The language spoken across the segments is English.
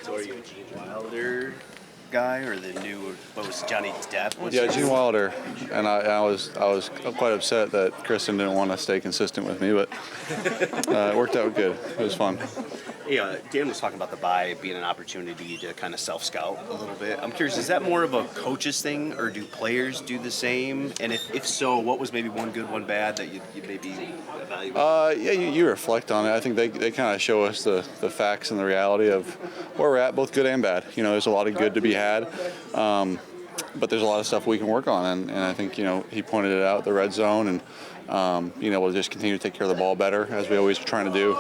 So are you a Gene Wilder guy or the new, what was Johnny Depp? Yeah, Gene Wilder, and I was quite upset that Kristen didn't want to stay consistent with me, but it worked out good. It was fun. Yeah, Dan was talking about the bye being an opportunity to kind of self-scout a little bit. I'm curious, is that more of a coach's thing, or do players do the same? And if so, what was maybe one good, one bad that you maybe evaluate? Yeah, you reflect on it. I think they kind of show us the facts and the reality of where we're at, both good and bad. There's a lot of good to be had, but there's a lot of stuff we can work on. And I think, he pointed it out, the red zone, and being able to just continue to take care of the ball better, as we always are trying to do,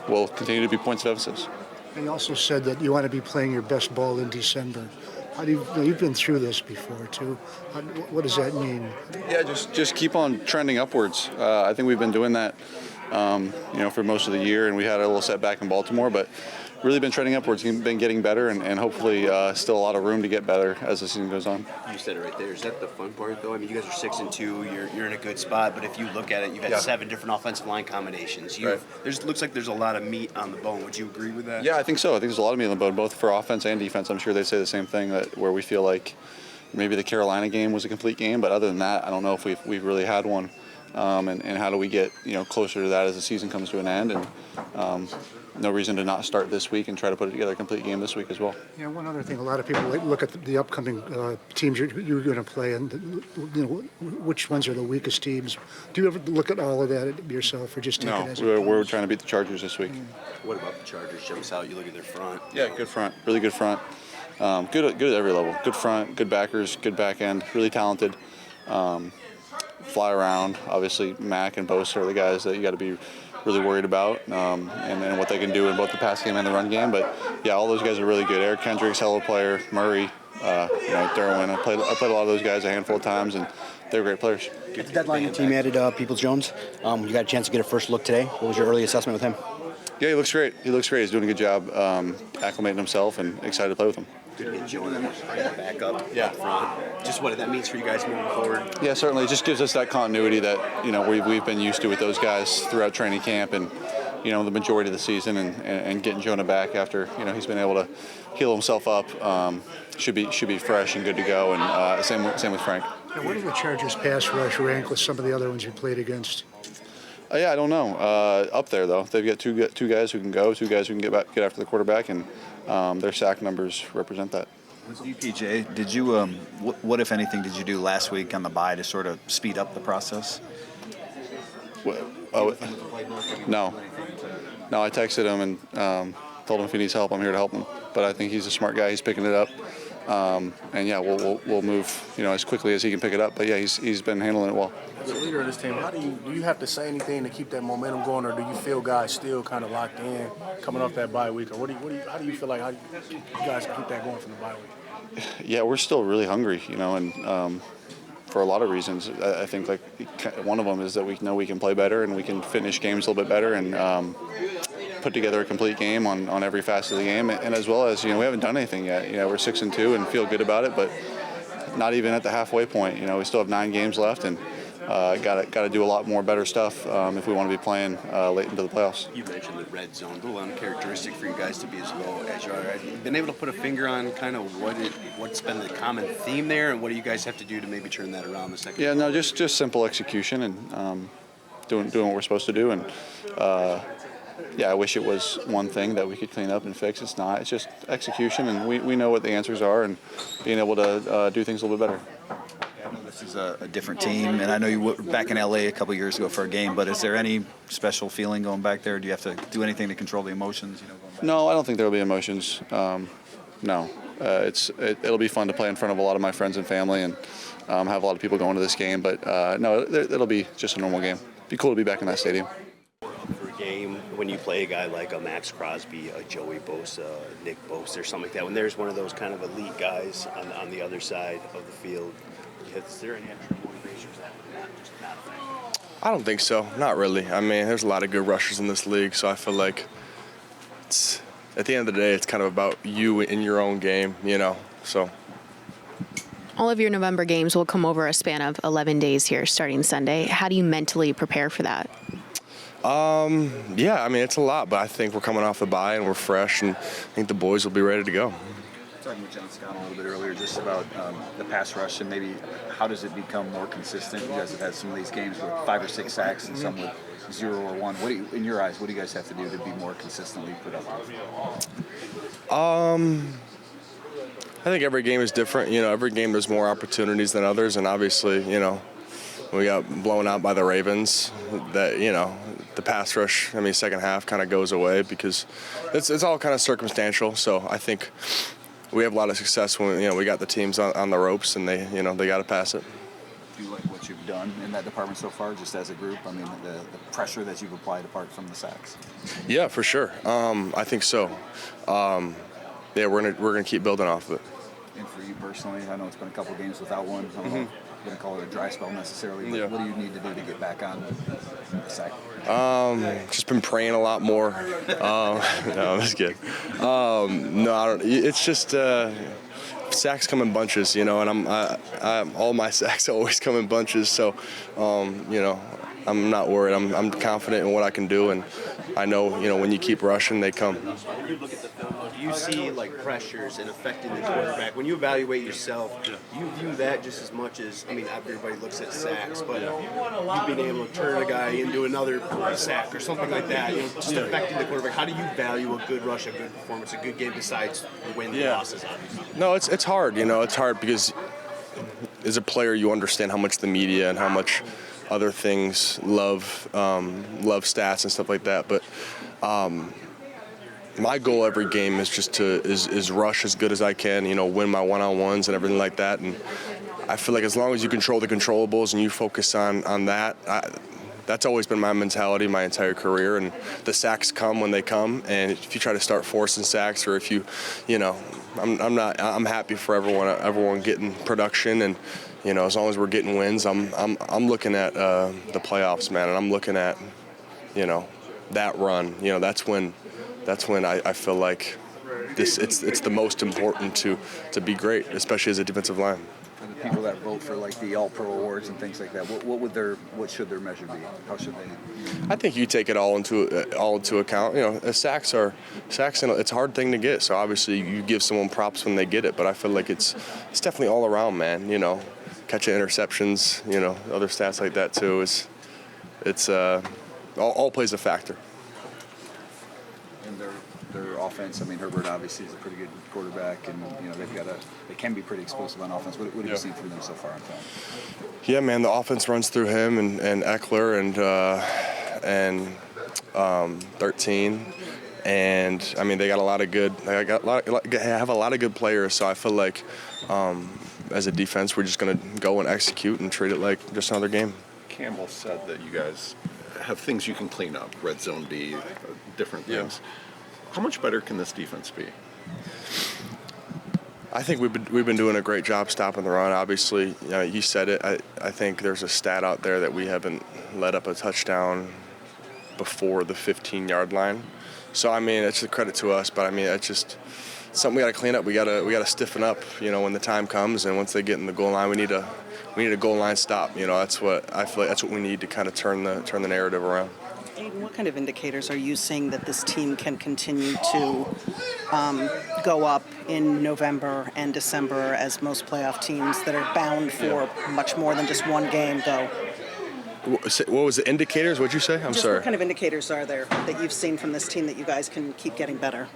will continue to be points of emphasis. And you also said that you want to be playing your best ball in December. How do you've been through this before too? What does that mean? Yeah, just keep on trending upwards. I think we've been doing that, for most of the year, and we had a little setback in Baltimore, but really been trending upwards, been getting better, and hopefully still a lot of room to get better as the season goes on. You said it right there. Is that the fun part, though? I mean, you guys are 6-2. You're in a good spot, but if you look at it, you've had 7 different offensive line combinations. Looks like there's a lot of meat on the bone. Would you agree with that? Yeah, I think so. I think there's a lot of meat on the bone, both for offense and defense. I'm sure they say the same thing, that where we feel like maybe the Carolina game was a complete game, but other than that, I don't know if we've really had one. And how do we get closer to that as the season comes to an end? And no reason to not start this week and try to put together a complete game this week as well. Yeah, one other thing, a lot of people look at the upcoming teams you're going to play, and which ones are the weakest teams. Do you ever look at all of that yourself, or just take it as we're trying to beat the Chargers this week. What about the Chargers jumps out? You look at their front. Yeah, good front, really good front. Good at every level. Good front, good backers, good back end, really talented. Fly around. Obviously, Mack and Bosa are the guys that you got to be really worried about, and what they can do in both the pass game and the run game. But yeah, all those guys are really good. Eric Kendricks, hell of a player. Murray, Derwin. I played a lot of those guys a handful of times, and they're great players. At the deadline, the team added Peoples-Jones. You got a chance to get a first look today. What was your early assessment with him? Yeah, he looks great. He's doing a good job acclimating himself, and excited to play with him. Good to get Jonah back up front. Just what that means for you guys moving forward. Yeah, certainly. It just gives us that continuity that we've been used to with those guys throughout training camp and the majority of the season, and getting Jonah back after he's been able to heal himself up should be fresh and good to go. And same with Frank. Now, where does the Chargers pass rush rank with some of the other ones you played against? Yeah, I don't know. Up there though, they've got two guys who can go, 2 guys who can get after the quarterback, and their sack numbers represent that. DPJ, did you what if anything did you do last week on the bye to sort of speed up the process? No, I texted him and told him if he needs help, I'm here to help him. But I think he's a smart guy. He's picking it up, and yeah, we'll move as quickly as he can pick it up. But yeah, he's been handling it well. As a leader of this team, how do you have to say anything to keep that momentum going, or do you feel guys still kind of locked in coming off that bye week, or how do you feel like how you guys can keep that going from the bye week? Yeah, we're still really hungry, and for a lot of reasons. I think like one of them is that we know we can play better and we can finish games a little bit better and put together a complete game on every facet of the game, and as well as we haven't done anything yet. We're 6-2 and feel good about it, but not even at the halfway point. We still have 9 games left, and got to do a lot more better stuff if we want to be playing late into the playoffs. You mentioned the red zone, a little uncharacteristic for you guys to be as low as you are. Have you been able to put a finger on kind of what's been the common theme there, and what do you guys have to do to maybe turn that around the second? Yeah, no, just simple execution and doing what we're supposed to do, and yeah, I wish it was one thing that we could clean up and fix. It's not. It's just execution, and we know what the answers are, and being able to do things a little bit better. This is a different team, and I know you were back in LA a couple years ago for a game, but is there any special feeling going back there? Do you have to do anything to control the emotions? No, I don't think there will be emotions. No. It'll be fun to play in front of a lot of my friends and family and have a lot of people going to this game, but no, it'll be just a normal game. It'd be cool to be back in that stadium. For a game, when you play a guy like a Max Crosby, a Joey Bosa, Nick Bosa, or something like that, when there's one of those kind of elite guys on the other side of the field, is there any extra motivation for that? Just not a thing? I don't think so. Not really. I mean, there's a lot of good rushers in this league, so I feel like it's at the end of the day, it's kind of about you in your own game, so. All of your November games will come over a span of 11 days here starting Sunday. How do you mentally prepare for that? Yeah, I mean, it's a lot, but I think we're coming off the bye and we're fresh, and I think the boys will be ready to go. Talking with John Scott a little bit earlier, just about the pass rush and maybe how does it become more consistent? You guys have had some of these games with 5 or 6 sacks and some with 0 or 1. What do you, in your eyes, what do you guys have to do to be more consistently productive? I think every game is different. Every game there's more opportunities than others, and obviously, we got blown out by the Ravens. That the pass rush. I mean, second half kind of goes away because it's all kind of circumstantial. So I think we have a lot of success when we got the teams on the ropes and they got to pass it. Do you like what you've done in that department so far, just as a group? I mean, the pressure that you've applied apart from the sacks. Yeah, for sure. I think so. Yeah, we're gonna keep building off of it. And for you personally, I know it's been a couple of games without one. I don't know if you're going to call it a dry spell necessarily, but what do you need to do to get back on the sack? Just been praying a lot more. No, that's good. No, I don't. It's just sacks come in bunches, and I'm all my sacks always come in bunches. So, I'm not worried. I'm confident in what I can do, and I know, when you keep rushing, they come. When you look at the film, do you see pressures and affecting the quarterback? When you evaluate yourself, you view that just as much as, everybody looks at sacks, but you being able to turn a guy into another sack or something like that, just affecting the quarterback. How do you value a good rush, a good performance, a good game besides the wins and losses, obviously? No, it's hard. It's hard because as a player, you understand how much the media and how much other things love stats and stuff like that. But my goal every game is just to rush as good as I can, win my one-on-ones and everything like that. And I feel like as long as you control the controllables and you focus on that, that's always been my mentality my entire career. And the sacks come when they come. And if you try to start forcing sacks, or if I'm happy for everyone getting production, and as long as we're getting wins, I'm looking at the playoffs, man, and I'm looking at that run. That's when I feel like it's the most important to be great, especially as a defensive line. For the people that vote for the All-Pro awards and things like that, what should their measure be? How should they? I think you take it all into account. Sacks, and it's a hard thing to get. So obviously you give someone props when they get it, but I feel like it's definitely all around, man. Catching interceptions, other stats like that too. It's all plays a factor. And their offense. Herbert obviously is a pretty good quarterback, and they can be pretty explosive on offense. What have you seen from them so far on film? Yeah, man, the offense runs through him and Eckler and 13, and they got a lot of good. They have a lot of good players. So I feel like as a defense, we're just going to go and execute and treat it like just another game. Campbell said that you guys have things you can clean up, red zone D, different things. How much better can this defense be? I think we've been doing a great job stopping the run. Obviously, you said it. I think there's a stat out there that we haven't let up a touchdown before the 15-yard line. So it's a credit to us, but it's just something we got to clean up. We got to stiffen up, when the time comes, and once they get in the goal line, we need a goal line stop. That's what I feel like that's what we need to kind of turn the narrative around. Aidan, what kind of indicators are you seeing that this team can continue to go up in November and December, as most playoff teams that are bound for much more than just one game go? What was the indicators? What'd you say? I'm sorry. What kind of indicators are there that you've seen from this team that you guys can keep getting better?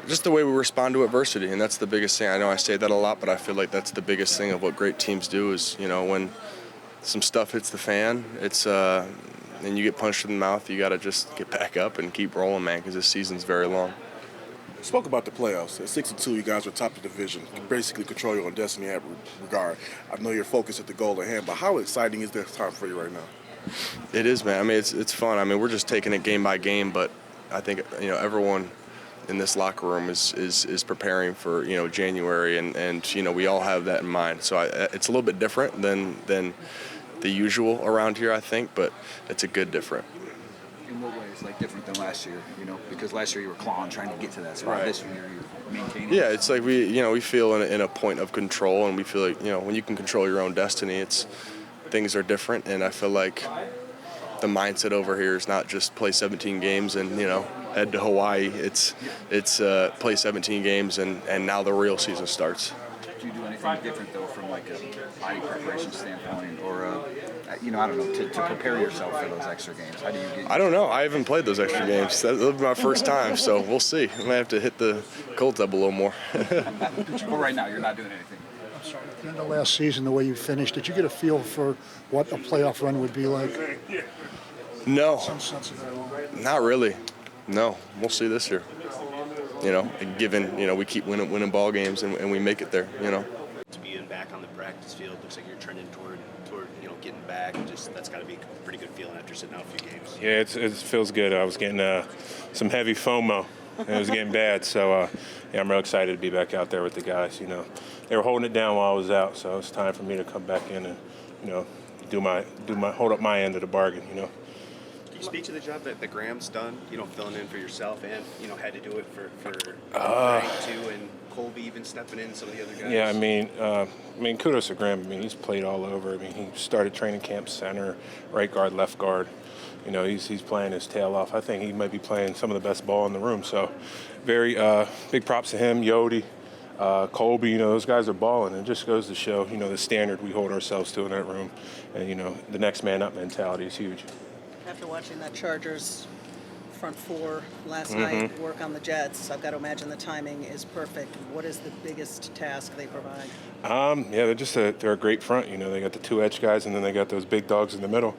Just the way we respond to adversity, and that's the biggest thing. I know I say that a lot, but I feel like that's the biggest thing of what great teams do is, when some stuff hits the fan, it's and you get punched in the mouth, you got to just get back up and keep rolling, man, because this season's very long. You spoke about the playoffs. At 6-2, you guys are top of the division. You basically control your own destiny in that regard. I know you're focused at the goal at hand, but how exciting is this time for you right now? It is, man. It's fun. We're just taking it game by game, but I think everyone in this locker room is preparing for January, and we all have that in mind. So it's a little bit different than the usual around here, I think, but it's a good different. In what way is different than last year? Because last year you were clawing, trying to get to that spot. Right. This year you're maintaining. Yeah, it's like we feel in a point of control, and we feel like when you can control your own destiny, things are different, and I feel like the mindset over here is not just play 17 games and head to Hawaii. It's play 17 games and now the real season starts. Do you do anything different though from like a body preparation standpoint, or I don't know, to prepare yourself for those extra games? How do you get? I don't know. I haven't played those extra games. That'll be my first time, so we'll see. I might have to hit the cold tub a little more. But right now, you're not doing anything. At the end of last season, the way you finished, did you get a feel for what a playoff run would be like? No, Some sense of that at all? not really. No, we'll see this year. Given we keep winning ball games and we make it there. To being back on the practice field, looks like you're trending toward getting back. Just that's got to be a pretty good feeling after sitting out a few games. Yeah, it feels good. I was getting some heavy FOMO. And it was getting bad, so I'm real excited to be back out there with the guys. They were holding it down while I was out, so it's time for me to come back in and hold up my end of the bargain. Can you speak to the job that Graham's done? Filling in for yourself, and had to do it for Frank too, and Colby even stepping in, some of the other guys. Yeah, I mean, kudos to Graham. He's played all over. He started training camp center, right guard, left guard. He's playing his tail off. I think he might be playing some of the best ball in the room. So, very big props to him, Yodi, Colby. Those guys are balling. It just goes to show, the standard we hold ourselves to in that room, and the next man up mentality is huge. After watching that Chargers front four last night work on the Jets, I've got to imagine the timing is perfect. What is the biggest task they provide? They're a great front. They got the two edge guys, and then they got those big dogs in the middle.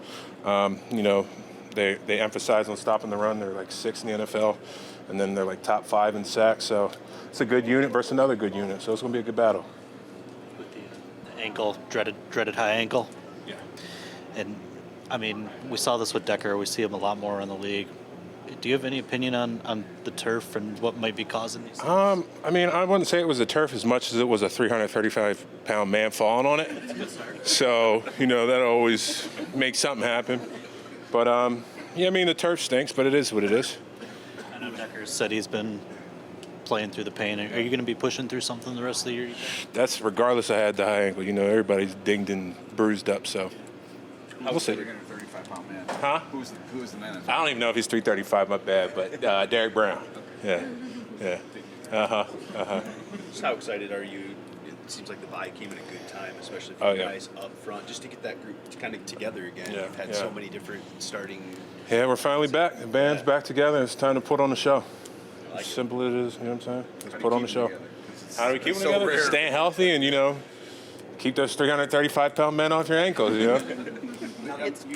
They emphasize on stopping the run. They're like 6th in the NFL, and then they're like top 5 in sacks. So it's a good unit versus another good unit. So it's going to be a good battle. With the ankle, dreaded high ankle. Yeah. And we saw this with Decker. We see him a lot more in the league. Do you have any opinion on the turf and what might be causing these things? I wouldn't say it was the turf as much as it was a 335-pound man falling on it. So, that always makes something happen. But, the turf stinks, but it is what it is. I know Decker said he's been playing through the pain. Are you going to be pushing through something the rest of the year? That's regardless I had the high ankle. Everybody's dinged and bruised up, so we'll see. 335-pound man. Huh? Who's the man? I don't even know if he's 335, my bad, but Derek Brown. Yeah. Just how excited are you? It seems like the bye came at a good time, especially for the guys up front, just to get that group kind of together again. Yeah, You've had so many different starting. Yeah, we're finally back. The band's back together. It's time to put on the show. Like as simple as it is, you know what I'm saying? Let's put on the show. How do we keep them so together? rare. Staying healthy and, keep those 335-pound men off your ankles, You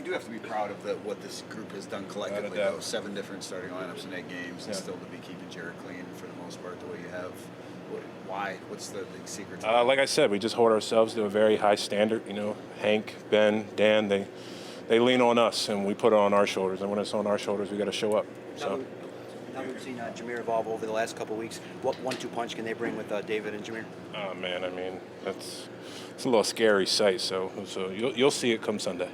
do have to be proud of what this group has done collectively, though. 7 different starting lineups in 8 games, and still to be keeping Jared clean for the most part the way you have. Why? What's the big secret? Like I said, we just hold ourselves to a very high standard. Hank, Ben, Dan, they lean on us, and we put it on our shoulders. And when it's on our shoulders, we got to show up. So. Now we've seen Jameer evolve over the last couple of weeks. What 1-2 punch can they bring with David and Jameer? Oh man, it's a little scary sight. So you'll see it come Sunday.